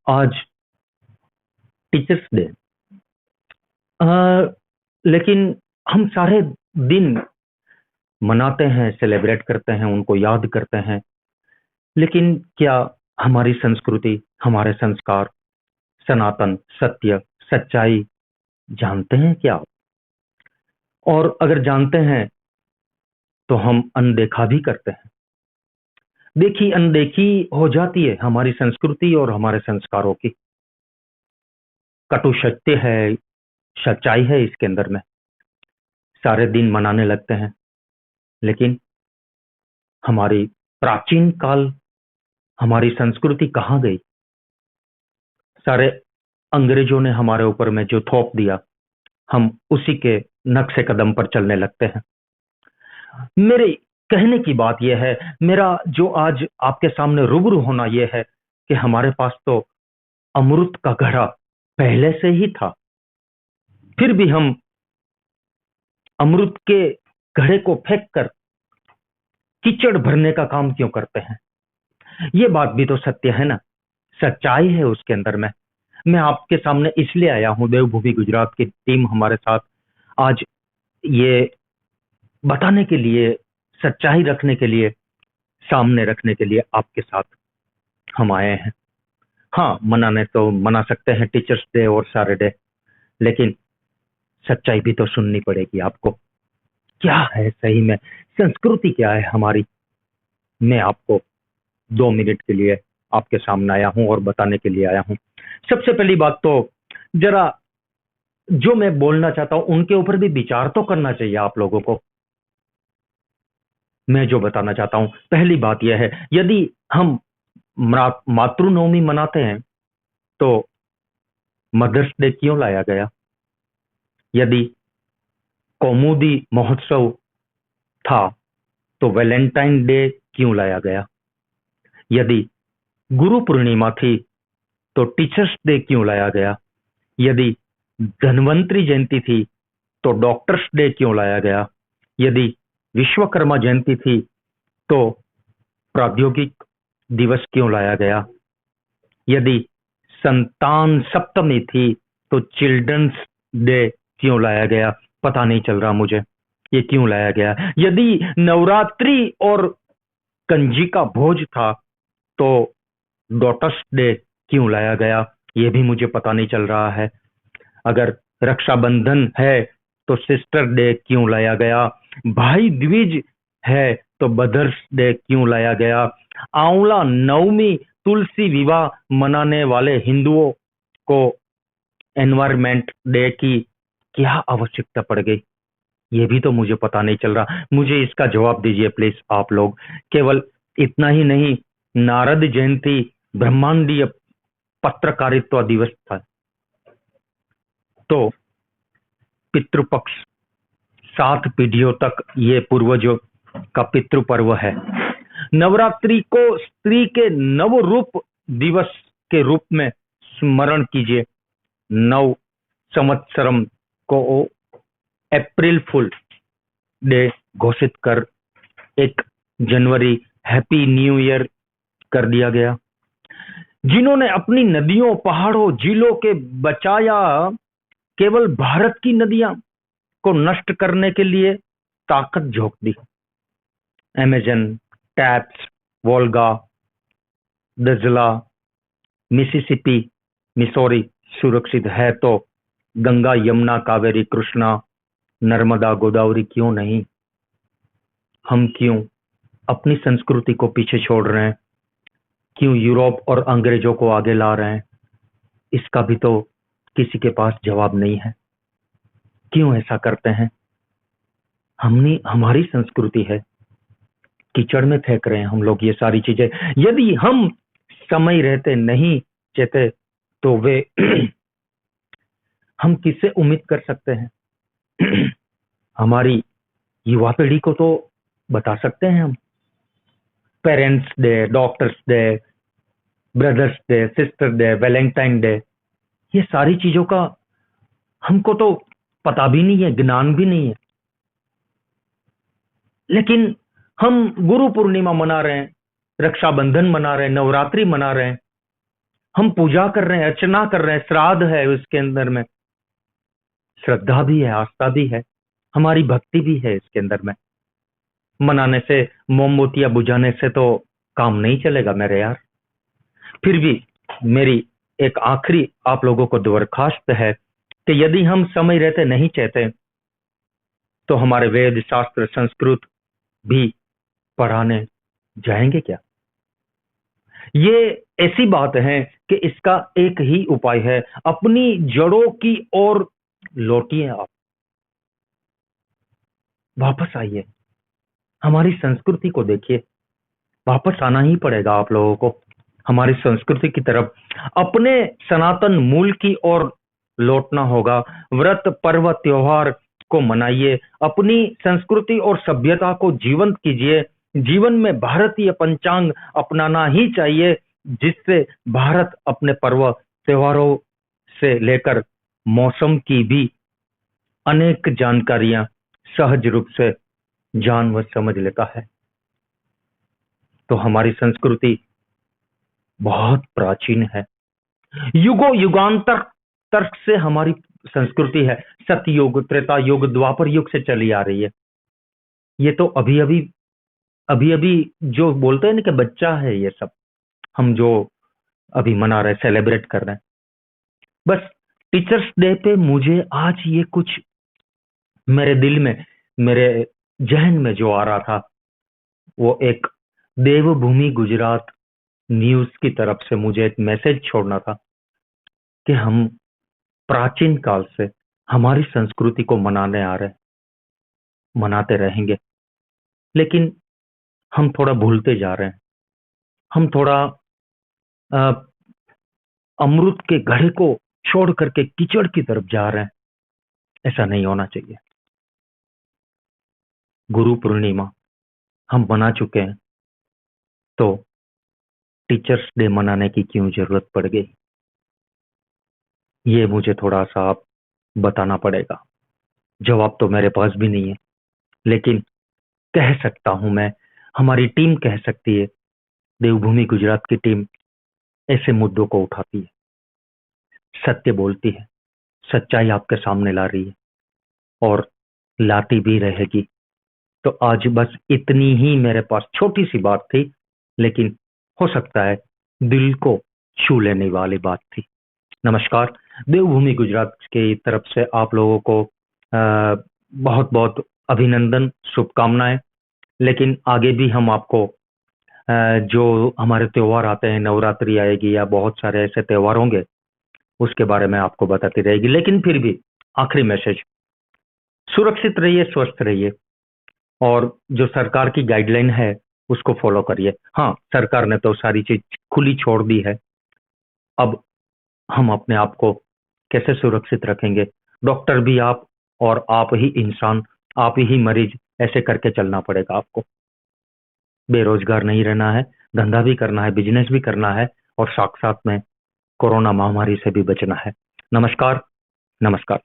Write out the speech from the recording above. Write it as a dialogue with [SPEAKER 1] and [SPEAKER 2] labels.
[SPEAKER 1] आज teachers day. लेकिन हम सारे दिन मनाते हैं, सेलिब्रेट करते हैं, उनको याद करते हैं। लेकिन क्या हमारी संस्कृति, हमारे संस्कार, सनातन सत्य, सच्चाई जानते हैं क्या आप? और अगर जानते हैं तो हम अनदेखा भी करते हैं। देखी अनदेखी हो जाती है हमारी संस्कृति और हमारे संस्कारों की। कटु सत्य है, सच्चाई है इसके अंदर में। सारे दिन मनाने लगते हैं, लेकिन हमारी प्राचीन काल, हमारी संस्कृति कहाँ गई? सारे अंग्रेजों ने हमारे ऊपर में जो थोप दिया, हम उसी के नक्शे कदम पर चलने लगते हैं। मेरे कहने की बात यह है, मेरा जो आज आपके सामने रूबरू होना यह है कि हमारे पास तो अमृत का घड़ा पहले से ही था, फिर भी हम अमृत के घड़े को फेंक कर कीचड़ भरने का काम क्यों करते हैं? ये बात भी तो सत्य है ना, सच्चाई है उसके अंदर में। मैं आपके सामने इसलिए आया हूं, देवभूमि गुजरात की टीम हमारे साथ आज ये बताने के लिए, सच्चाई रखने के लिए, सामने रखने के लिए आपके साथ हम आए हैं। हाँ, मनाने तो मना सकते हैं टीचर्स डे और सारे डे, लेकिन सच्चाई भी तो सुननी पड़ेगी आपको। क्या है सही में, संस्कृति क्या है हमारी? मैं आपको 2 मिनट के लिए आपके सामने आया हूं और बताने के लिए आया हूं। सबसे पहली बात तो जरा जो मैं बोलना चाहता हूं उनके ऊपर भी विचार तो करना चाहिए आप लोगों को। मैं जो बताना चाहता हूं, पहली बात यह है, यदि हम मातृनवमी मनाते हैं तो मदर्स डे क्यों लाया गया? यदि कौमुदी महोत्सव था तो वैलेंटाइन डे क्यों लाया गया? यदि गुरु पूर्णिमा थी तो टीचर्स डे क्यों लाया गया? यदि धन्वंतरी जयंती थी तो डॉक्टर्स डे क्यों लाया गया? यदि विश्वकर्मा जयंती थी तो प्रौद्योगिक दिवस क्यों लाया गया? यदि संतान सप्तमी थी तो चिल्ड्रंस डे क्यों लाया गया? पता नहीं चल रहा मुझे ये क्यों लाया गया। यदि नवरात्रि और कंजिका भोज था तो डॉटर्स डे क्यों लाया गया? ये भी मुझे पता नहीं चल रहा है। अगर रक्षाबंधन है तो सिस्टर डे क्यों लाया गया? भाई द्विज है तो ब्रदर्स डे क्यों लाया गया? आंवला नवमी तुलसी विवाह मनाने वाले हिंदुओं को एनवायरमेंट डे की क्या आवश्यकता पड़ गई? ये भी तो मुझे पता नहीं चल रहा। मुझे इसका जवाब दीजिए प्लीज आप लोग। केवल इतना ही नहीं, नारद जयंती ब्रह्मांडीय पत्रकारित्व दिवस था, तो पितृपक्ष 7 पीढ़ियों तक ये पूर्वजों का पितृ पर्व है। नवरात्रि को स्त्री के नव रूप दिवस के रूप में स्मरण कीजिए। नव संवत्सरम को अप्रैल फुल डे घोषित कर 1 जनवरी हैप्पी न्यू ईयर कर दिया गया। जिन्होंने अपनी नदियों, पहाड़ों, झीलों के बचाया, केवल भारत की नदियां को नष्ट करने के लिए ताकत झोंक दी। अमेजन, टैप्स, वोल्गा, दजला, मिसिसिपी, मिसौरी सुरक्षित है तो गंगा, यमुना, कावेरी, कृष्णा, नर्मदा, गोदावरी क्यों नहीं? हम क्यों अपनी संस्कृति को पीछे छोड़ रहे हैं? क्यों यूरोप और अंग्रेजों को आगे ला रहे हैं? इसका भी तो किसी के पास जवाब नहीं है। क्यों ऐसा करते हैं? हमने, हमारी संस्कृति है, कीचड़ में फेंक रहे हैं हम लोग ये सारी चीजें। यदि हम समय रहते नहीं चाहते तो वे हम किससे उम्मीद कर सकते हैं? हमारी युवा पीढ़ी को तो बता सकते हैं हम। Parents day, doctors day, brothers day, sister day, Valentine day, ये सारी चीजों का हमको तो पता भी नहीं है, ज्ञान भी नहीं है। लेकिन हम गुरु पूर्णिमा मना रहे हैं, रक्षाबंधन मना रहे हैं, नवरात्रि मना रहे हैं, हम पूजा कर रहे हैं, अर्चना कर रहे हैं, श्राद्ध है उसके अंदर में, श्रद्धा भी है, आस्था भी है, हमारी भक्ति भी है इसके अंदर में। मनाने से, मोमबत्तियां बुझाने से तो काम नहीं चलेगा मेरे यार। फिर भी मेरी एक आखिरी आप लोगों को दरखास्त है कि यदि हम समय रहते नहीं चाहते तो हमारे वेद शास्त्र संस्कृत भी पढ़ाने जाएंगे क्या? ये ऐसी बात है कि इसका एक ही उपाय है, अपनी जड़ों की ओर लौटिए, आप वापस आइए, हमारी संस्कृति को देखिए। वापस आना ही पड़ेगा आप लोगों को हमारी संस्कृति की तरफ, अपने सनातन मूल की ओर लौटना होगा। व्रत पर्व त्योहार को मनाइए, अपनी संस्कृति और सभ्यता को जीवंत कीजिए। जीवन में भारतीय पंचांग अपनाना ही चाहिए, जिससे भारत अपने पर्व त्योहारों से लेकर मौसम की भी अनेक जानकारियां सहज रूप से जान व समझ लेता है। तो हमारी संस्कृति बहुत प्राचीन है, युगों युगांतर तर्क से हमारी संस्कृति है, सतयुग त्रेता युग द्वापर युग से चली आ रही है। ये तो अभी अभी जो बोलते हैं ना कि बच्चा है, ये सब हम जो अभी मना रहे, सेलिब्रेट कर रहे हैं। बस टीचर्स डे पे मुझे आज ये कुछ मेरे दिल में, मेरे जहन में जो आ रहा था, वो एक देवभूमि गुजरात न्यूज की तरफ से मुझे एक मैसेज छोड़ना था कि हम प्राचीन काल से हमारी संस्कृति को मनाने आ रहे हैं, मनाते रहेंगे, लेकिन हम थोड़ा भूलते जा रहे हैं। हम थोड़ा अ, अमृत के घड़े को छोड़ करके कीचड़ की तरफ जा रहे हैं। ऐसा नहीं होना चाहिए। गुरु पूर्णिमा हम मना चुके हैं, तो टीचर्स डे मनाने की क्यों जरूरत पड़ गई? ये मुझे थोड़ा सा आप बताना पड़ेगा। जवाब तो मेरे पास भी नहीं है, लेकिन कह सकता हूं मैं, हमारी टीम कह सकती है, देवभूमि गुजरात की टीम ऐसे मुद्दों को उठाती है, सत्य बोलती है, सच्चाई आपके सामने ला रही है और लाती भी रहेगी। तो आज बस इतनी ही मेरे पास छोटी सी बात थी, लेकिन हो सकता है दिल को छू लेने वाली बात थी। नमस्कार। देवभूमि गुजरात की तरफ से आप लोगों को बहुत बहुत अभिनंदन, शुभकामनाएं। लेकिन आगे भी हम आपको जो हमारे त्योहार आते हैं, नवरात्रि आएगी या बहुत सारे ऐसे त्योहार होंगे, उसके बारे में आपको बताती रहेगी। लेकिन फिर भी आखिरी मैसेज, सुरक्षित रहिए, स्वस्थ रहिए, और जो सरकार की गाइडलाइन है उसको फॉलो करिए। हाँ, सरकार ने तो सारी चीज खुली छोड़ दी है, अब हम अपने आप को कैसे सुरक्षित रखेंगे? डॉक्टर भी आप, और आप ही इंसान, आप ही मरीज, ऐसे करके चलना पड़ेगा आपको। बेरोजगार नहीं रहना है, धंधा भी करना है, बिजनेस भी करना है, और साथ साथ में कोरोना महामारी से भी बचना है। नमस्कार। नमस्कार।